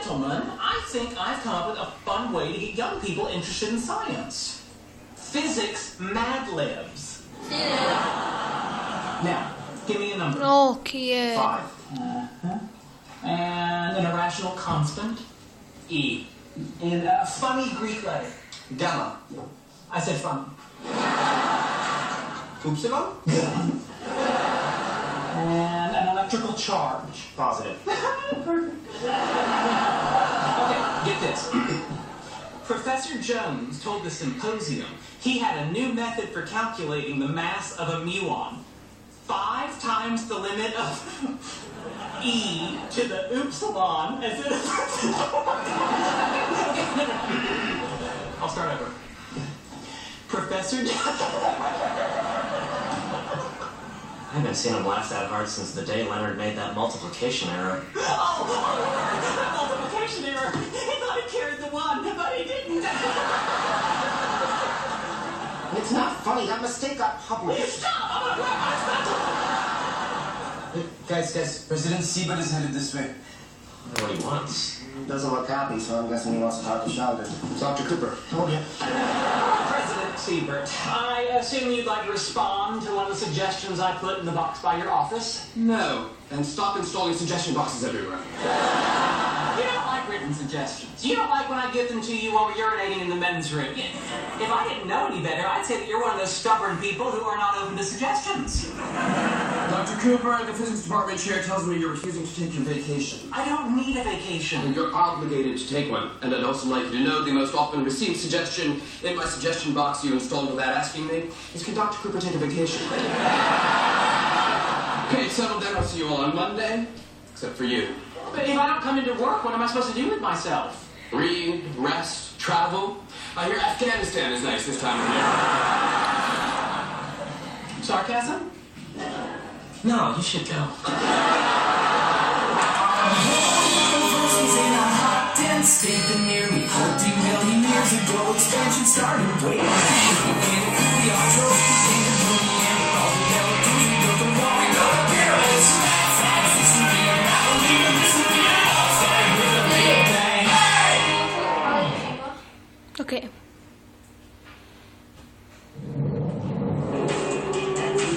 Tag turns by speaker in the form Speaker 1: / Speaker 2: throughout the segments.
Speaker 1: gentlemen, I think I've come up with a fun way to get young people interested in science. Physics Mad Libs. Now, give me a number.
Speaker 2: Okay.
Speaker 1: 5. And an irrational constant. E. And a funny Greek letter.
Speaker 3: Gamma.
Speaker 1: I said funny.
Speaker 3: Upsilon?
Speaker 1: And an electrical charge.
Speaker 3: Positive.
Speaker 1: Perfect. Okay, get this. Professor Jones told the symposium he had a new method for calculating the mass of a muon. 5 times the limit of E to the upsilon as it is. I'll start over. Professor
Speaker 4: I haven't seen him laugh that hard since the day Leonard made that multiplication error.
Speaker 1: Oh, that multiplication error. He thought he carried the 1, but he didn't.
Speaker 3: It's not funny. That mistake got published.
Speaker 1: Stop!
Speaker 3: Guys, President Siebert is headed this way.
Speaker 4: I wonder what he wants.
Speaker 3: He doesn't look happy, so I'm guessing he wants to talk to Sheldon. Dr. Cooper. Told you.
Speaker 1: President Siebert, I assume you'd like to respond to one of the suggestions I put in the box by your office?
Speaker 5: No, and stop installing suggestion boxes everywhere.
Speaker 1: You don't like written suggestions. You don't like when I give them to you while we're urinating in the men's room. If I didn't know any better, I'd say that you're one of those stubborn people who are not open to suggestions.
Speaker 5: Dr. Cooper, the physics department chair tells me you're refusing to take your vacation.
Speaker 1: I don't need a vacation.
Speaker 5: You're obligated to take one, and I'd also like you to know the most often received suggestion in my suggestion box you installed without asking me is, can Dr. Cooper take a vacation? Okay, it's settled then. I'll see you all on Monday, except for you.
Speaker 1: But if I don't come into work, what am I supposed to do with myself?
Speaker 5: Read, rest, travel. I hear Afghanistan is nice this time of year.
Speaker 1: Sarcasm?
Speaker 4: No, you should go.
Speaker 6: State that nearly 14 million years ago expansion started way
Speaker 2: Okay.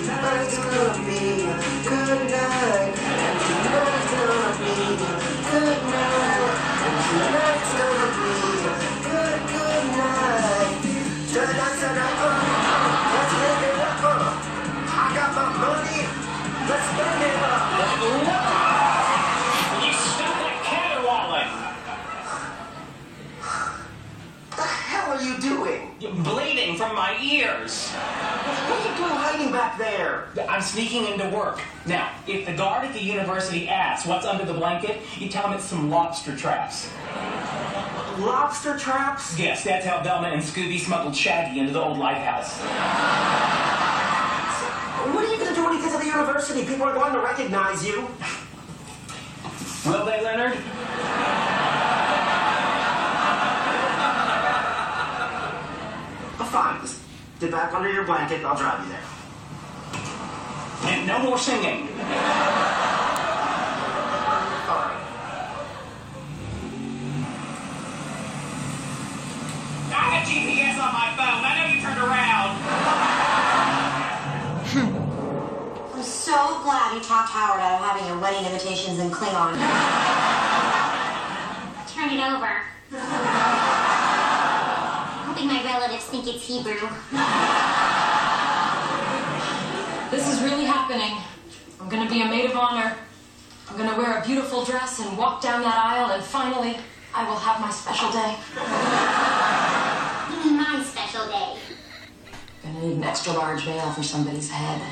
Speaker 3: Tonight's gonna be a good night. Tonight's gonna be a good night. Tonight's gonna be a good night. Tonight's tonight, let's make it up. I got my money, let's spend it up.
Speaker 1: You stuck that caterwauling.
Speaker 3: What the hell are you doing?
Speaker 1: You're bleeding from my ears.
Speaker 3: What are you doing hiding back there?
Speaker 1: I'm sneaking into work. Now, if the guard at the university asks what's under the blanket, you tell him it's some lobster traps.
Speaker 3: Lobster traps?
Speaker 1: Yes, that's how Velma and Scooby smuggled Shaggy into the old lighthouse.
Speaker 3: What are you going to do when you get to the university? People are going to recognize you.
Speaker 1: Will they, Leonard?
Speaker 3: Fine, just get back under your blanket, I'll drive you there.
Speaker 1: And no more singing.
Speaker 3: Alright.
Speaker 1: I have GPS on my phone. I know you turned around.
Speaker 7: I'm so glad you talked Howard out of having your wedding invitations in Klingon.
Speaker 8: Turn it over. Hoping my relatives think it's Hebrew.
Speaker 9: This is really happening. I'm gonna be a maid of honor. I'm gonna wear a beautiful dress and walk down that aisle, and finally, I will have my special day.
Speaker 8: You mean my special day?
Speaker 9: Gonna need an extra large veil for somebody's head.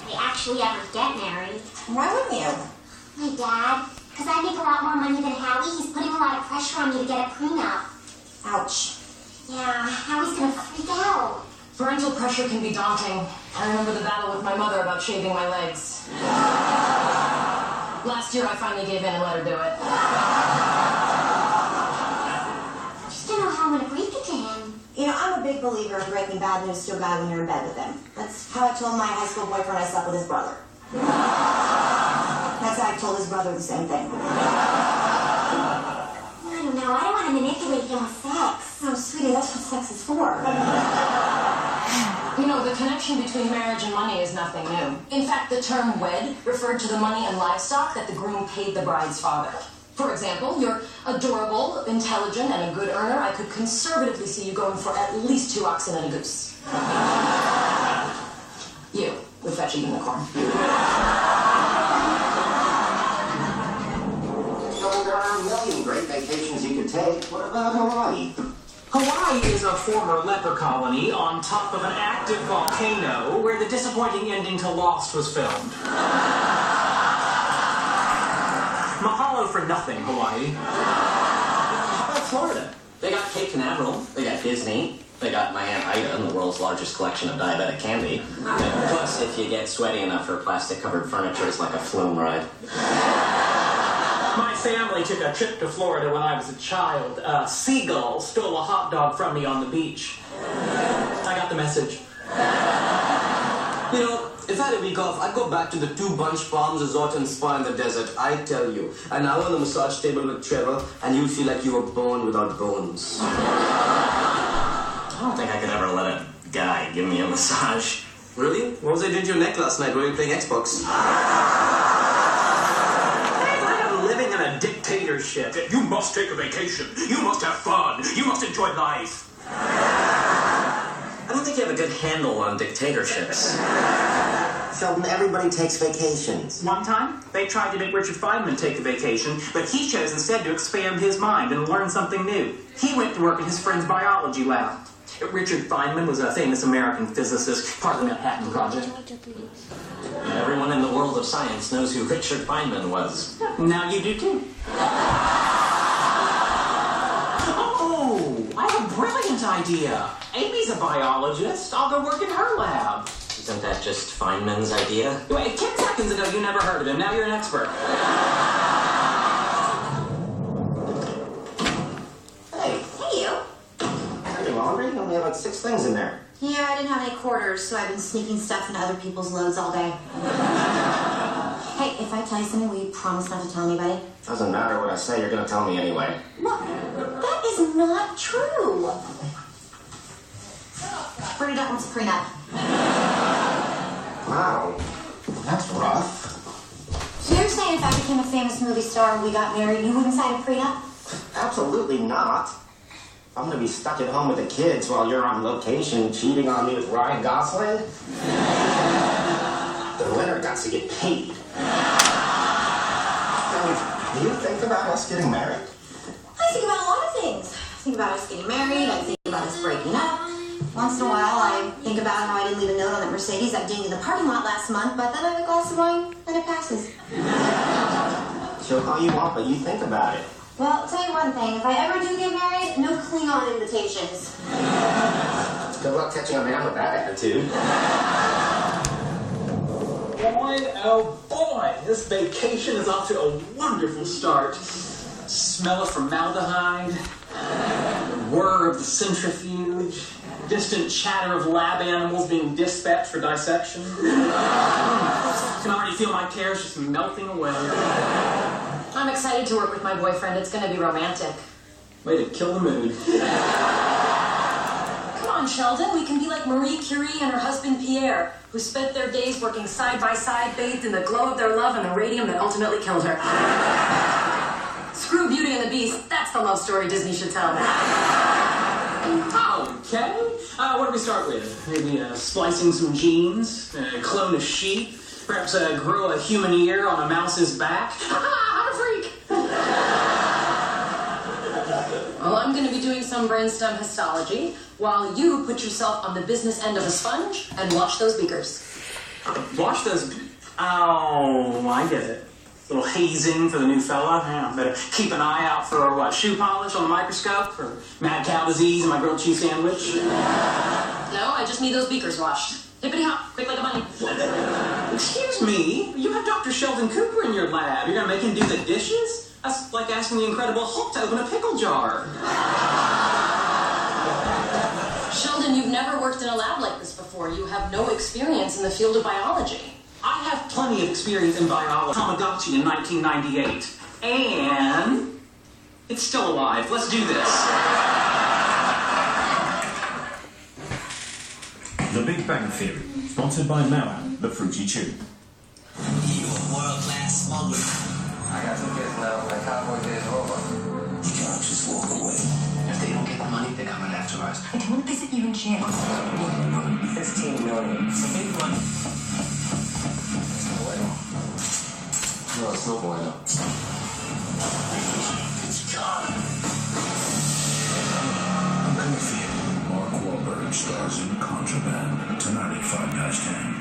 Speaker 8: They actually ever get married.
Speaker 7: Why wouldn't you?
Speaker 8: My dad. Because I make a lot more money than Howie. He's putting a lot of pressure on me to get a prenup.
Speaker 7: Ouch.
Speaker 8: Yeah, Howie's gonna freak out.
Speaker 9: Parental pressure can be daunting. I remember the battle with my mother about shaving my legs. Last year, I finally gave in and let her do it.
Speaker 8: I just don't know how I'm gonna break it to him.
Speaker 7: You know, I'm a big believer in breaking bad news to a guy when you're in bed with him. That's how I told my high school boyfriend I slept with his brother. That's I've told his brother the same thing.
Speaker 8: I don't know. I don't want to manipulate him with sex.
Speaker 7: Oh, sweetie, that's what sex is for.
Speaker 9: You know, the connection between marriage and money is nothing new. In fact, the term wed referred to the money and livestock that the groom paid the bride's father. For example, you're adorable, intelligent, and a good earner. I could conservatively see you going for at least 2 oxen and a goose. You would fetch a unicorn.
Speaker 3: So there are a million great vacations you could take. What about Hawaii?
Speaker 1: Hawaii is a former leper colony on top of an active volcano where the disappointing ending to Lost was filmed. Mahalo for nothing, Hawaii.
Speaker 4: How about Florida? They got Cape Canaveral, they got Disney, they got my Aunt Ida, the world's largest collection of diabetic candy. Plus, if you get sweaty enough, her plastic-covered furniture is like a flume ride.
Speaker 1: My family took a trip to Florida when I was a child. A seagull stole a hot dog from me on the beach. I got the message.
Speaker 5: You know, if I had a week off, I'd go back to the 2 Bunch Palms Resort and Spa in the desert. I tell you. An hour on the massage table with Trevor, and you'll feel like you were born without bones.
Speaker 4: I don't think I could ever let a guy give me a massage.
Speaker 5: Really? What was I doing to your neck last night? Were you playing Xbox?
Speaker 1: Living in a dictatorship. You must take a vacation. You must have fun. You must enjoy life.
Speaker 4: I don't think you have a good handle on dictatorships.
Speaker 3: Sheldon, everybody takes vacations.
Speaker 1: One time, they tried to make Richard Feynman take a vacation, but he chose instead to expand his mind and learn something new. He went to work in his friend's biology lab. Richard Feynman was a famous American physicist, part of the Manhattan Project.
Speaker 4: Everyone in the world of science knows who Richard Feynman was.
Speaker 1: Now you do too. Oh, I have a brilliant idea. Amy's a biologist. I'll go work in her lab.
Speaker 4: Isn't that just Feynman's idea?
Speaker 1: Wait, 10 seconds ago you never heard of him. Now you're an expert.
Speaker 3: Hey,
Speaker 7: You?
Speaker 3: are you hungry? You only have like 6 things in there.
Speaker 7: Yeah, I didn't have any quarters, so I've been sneaking stuff into other people's loads all day. Hey, if I tell you something, will you promise not to tell anybody?
Speaker 3: Doesn't matter what I say, you're gonna tell me anyway.
Speaker 7: Look, that is not true. Bernadette wants a prenup.
Speaker 3: Wow, that's rough.
Speaker 7: So you're saying if I became a famous movie star and we got married, you wouldn't sign a prenup?
Speaker 3: Absolutely not. I'm gonna be stuck at home with the kids while you're on location cheating on me with Ryan Gosling. The winner got to get paid. Do you think about us getting married?
Speaker 7: I think about a lot of things. I think about us getting married. I think about us breaking up. Once in a while, I think about how I didn't leave a note on that Mercedes I dinged in the parking lot last month, but then I have a glass of wine and it passes.
Speaker 3: Show all you want, but you think about it.
Speaker 7: Well, I'll tell you one thing. If I ever do get married, no Klingon invitations.
Speaker 3: Good luck catching a man with that attitude.
Speaker 1: Boy, oh boy, this vacation is off to a wonderful start. Smell of formaldehyde, the whir of the centrifuge, distant chatter of lab animals being dispatched for dissection. I can already feel my cares just melting away.
Speaker 9: I'm excited to work with my boyfriend. It's going to be romantic.
Speaker 1: Way to kill the mood.
Speaker 9: Come on, Sheldon. We can be like Marie Curie and her husband Pierre, who spent their days working side by side, bathed in the glow of their love and the radium that ultimately killed her. Screw Beauty and the Beast. That's the love story Disney should tell.
Speaker 1: Okay. What do we start with? Maybe splicing some genes, clone a sheep, perhaps grow a human ear on a mouse's back. I'm a freak.
Speaker 9: Well, I'm going to be doing some brainstem histology while you put yourself on the business end of a sponge and wash those beakers.
Speaker 1: Wash those. Oh, I get it. A little hazing for the new fella. Yeah, better keep an eye out for what? Shoe polish on the microscope, or mad cow disease in my grilled cheese sandwich.
Speaker 9: No, I just need those beakers washed. Hippity hop, quick like a bunny.
Speaker 1: Excuse me, you have Dr. Sheldon Cooper in your lab. You're gonna make him do the dishes? That's like asking the Incredible Hulk to open a pickle jar.
Speaker 9: Sheldon, you've never worked in a lab like this before. You have no experience in the field of biology.
Speaker 1: I have plenty of experience in biology. Tamagotchi in 1998. And it's still alive. Let's do this.
Speaker 10: The Big Bang Theory, sponsored by Melon, the Fruity Chew.
Speaker 6: You a world-class smuggler.
Speaker 5: I got some kids now. My cowboy days are over.
Speaker 6: You can't just walk away.
Speaker 5: If they don't get the money, they're coming after us.
Speaker 9: I don't want to visit you in jail.
Speaker 5: 15 million.
Speaker 6: It's a big money.
Speaker 5: No, it's no bueno.
Speaker 6: It's gone.
Speaker 10: I'm coming for you. Mark Wahlberg stars in Contraband tonight at 5 past 10.